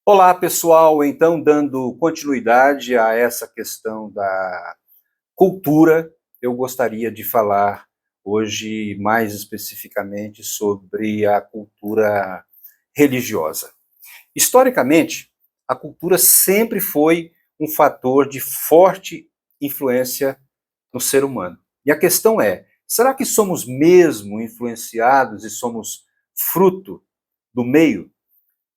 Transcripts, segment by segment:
Olá, pessoal. Então, dando continuidade a essa questão da cultura, eu gostaria de falar hoje mais especificamente sobre a cultura religiosa. Historicamente, a cultura sempre foi um fator de forte influência no ser humano. E a questão é: será que somos mesmo influenciados e somos fruto do meio?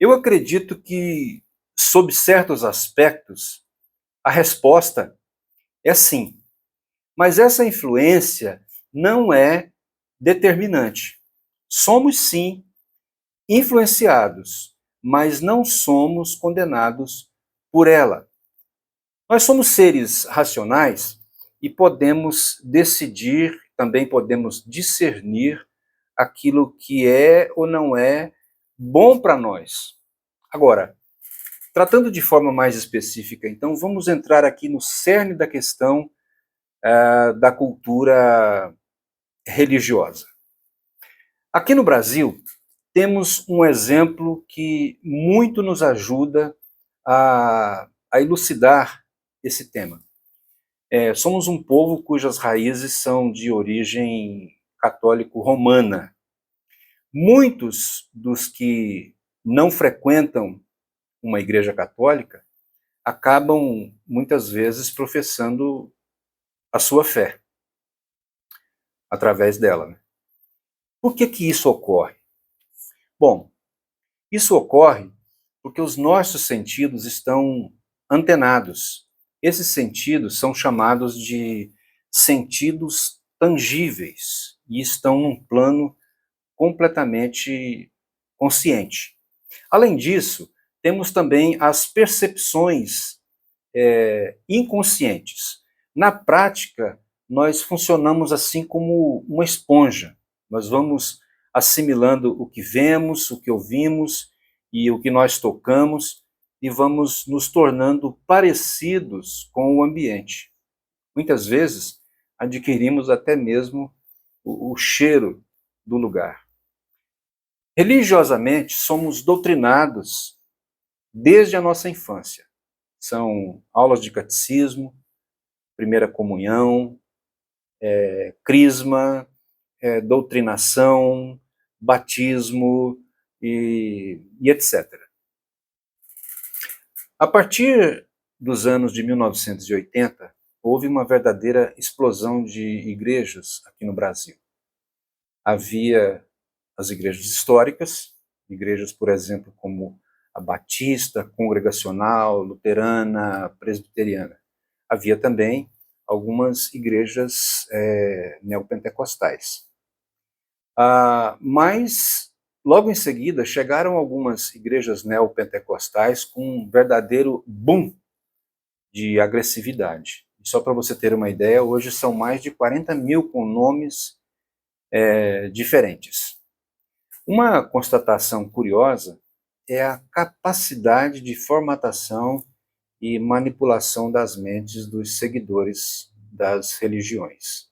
Eu acredito que, sob certos aspectos, a resposta é sim. Mas essa influência não é determinante. Somos sim influenciados, mas não somos condenados por ela. Nós somos seres racionais e podemos decidir, também podemos discernir aquilo que é ou não é bom para nós. Agora, tratando de forma mais específica, então, vamos entrar aqui no cerne da questão da cultura religiosa. Aqui no Brasil, temos um exemplo que muito nos ajuda a elucidar esse tema. Somos um povo cujas raízes são de origem católico-romana. Muitos dos que não frequentam uma igreja católica acabam, muitas vezes, professando a sua fé através dela. Né? Por que isso ocorre? Bom, isso ocorre porque os nossos sentidos estão antenados. Esses sentidos são chamados de sentidos tangíveis e estão num plano completamente consciente. Além disso, temos também as percepções inconscientes. Na prática, nós funcionamos assim como uma esponja. Nós vamos assimilando o que vemos, o que ouvimos e o que nós tocamos e vamos nos tornando parecidos com o ambiente. Muitas vezes, adquirimos até mesmo o cheiro do lugar. Religiosamente, somos doutrinados desde a nossa infância. São aulas de catecismo, primeira comunhão, crisma, doutrinação, batismo e etc. A partir dos anos de 1980, houve uma verdadeira explosão de igrejas aqui no Brasil. Havia as igrejas históricas, igrejas, por exemplo, como a Batista, Congregacional, Luterana, Presbiteriana. Havia também algumas igrejas neopentecostais. Mas, logo em seguida, chegaram algumas igrejas neopentecostais com um verdadeiro boom de agressividade. Só para você ter uma ideia, hoje são mais de 40 mil com nomes diferentes. Uma constatação curiosa é a capacidade de formatação e manipulação das mentes dos seguidores das religiões.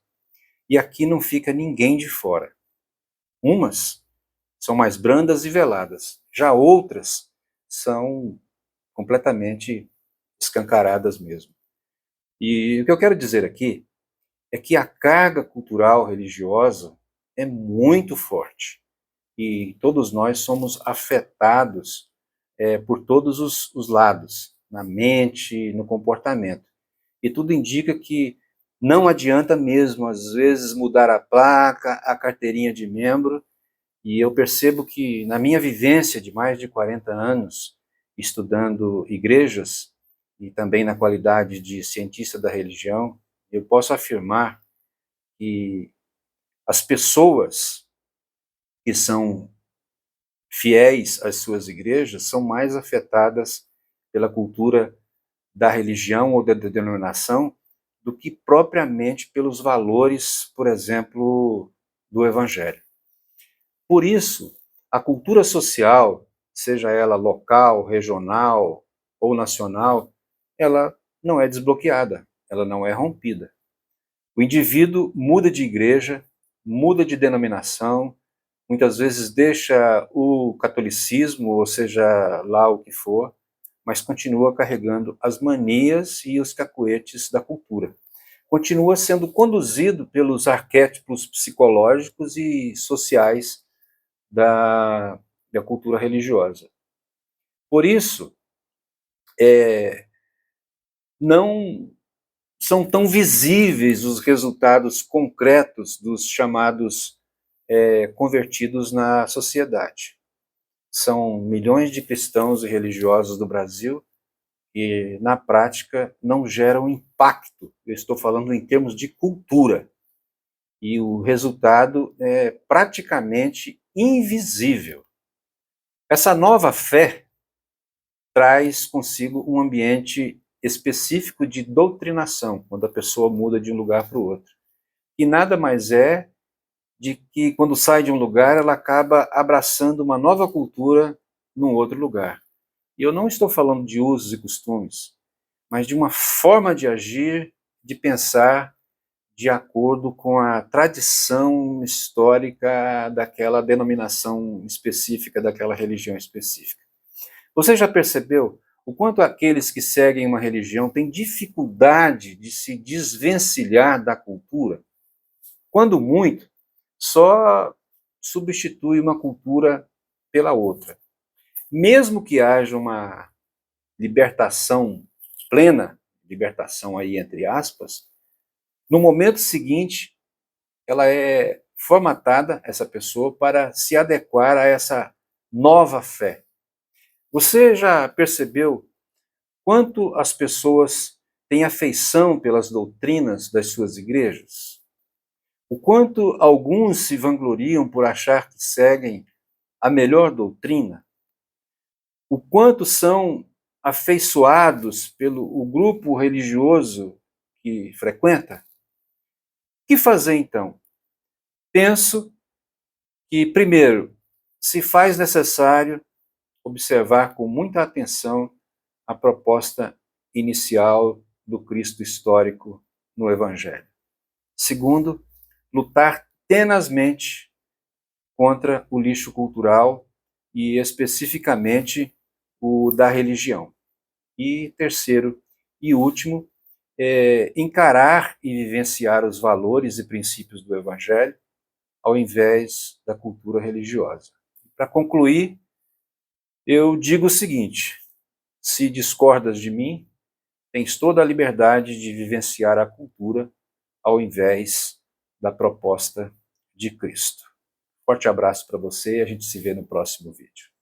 E aqui não fica ninguém de fora. Umas são mais brandas e veladas, já outras são completamente escancaradas mesmo. E o que eu quero dizer aqui é que a carga cultural religiosa é muito forte e todos nós somos afetados por todos os lados, na mente, no comportamento. E tudo indica que não adianta mesmo, às vezes, mudar a placa, a carteirinha de membro, e eu percebo que na minha vivência de mais de 40 anos, estudando igrejas, e também na qualidade de cientista da religião, eu posso afirmar que as pessoas que são fiéis às suas igrejas são mais afetadas pela cultura da religião ou da denominação do que propriamente pelos valores, por exemplo, do evangelho. Por isso, a cultura social, seja ela local, regional ou nacional, ela não é desbloqueada, ela não é rompida. O indivíduo muda de igreja, muda de denominação, muitas vezes deixa o catolicismo, ou seja lá o que for, mas continua carregando as manias e os cacuetes da cultura. Continua sendo conduzido pelos arquétipos psicológicos e sociais da cultura religiosa. Por isso, não são tão visíveis os resultados concretos dos chamados convertidos na sociedade. São milhões de cristãos e religiosos do Brasil que, na prática, não geram impacto. Eu estou falando em termos de cultura. E o resultado é praticamente invisível. Essa nova fé traz consigo um ambiente específico de doutrinação, quando a pessoa muda de um lugar para o outro. E nada mais é de que, quando sai de um lugar, ela acaba abraçando uma nova cultura num outro lugar. E eu não estou falando de usos e costumes, mas de uma forma de agir, de pensar, de acordo com a tradição histórica daquela denominação específica, daquela religião específica. Você já percebeu o quanto aqueles que seguem uma religião têm dificuldade de se desvencilhar da cultura? Quando muito, só substitui uma cultura pela outra. Mesmo que haja uma libertação plena, libertação aí entre aspas, no momento seguinte, ela é formatada, essa pessoa, para se adequar a essa nova fé. Você já percebeu quanto as pessoas têm afeição pelas doutrinas das suas igrejas? O quanto alguns se vangloriam por achar que seguem a melhor doutrina? O quanto são afeiçoados pelo o grupo religioso que frequenta? O que fazer então? Penso que, primeiro, se faz necessário observar com muita atenção a proposta inicial do Cristo histórico no Evangelho. Segundo, lutar tenazmente contra o lixo cultural e especificamente o da religião. E terceiro e último, encarar e vivenciar os valores e princípios do Evangelho ao invés da cultura religiosa. Para concluir, eu digo o seguinte: se discordas de mim, tens toda a liberdade de vivenciar a cultura ao invés da proposta de Cristo. Forte abraço para você e a gente se vê no próximo vídeo.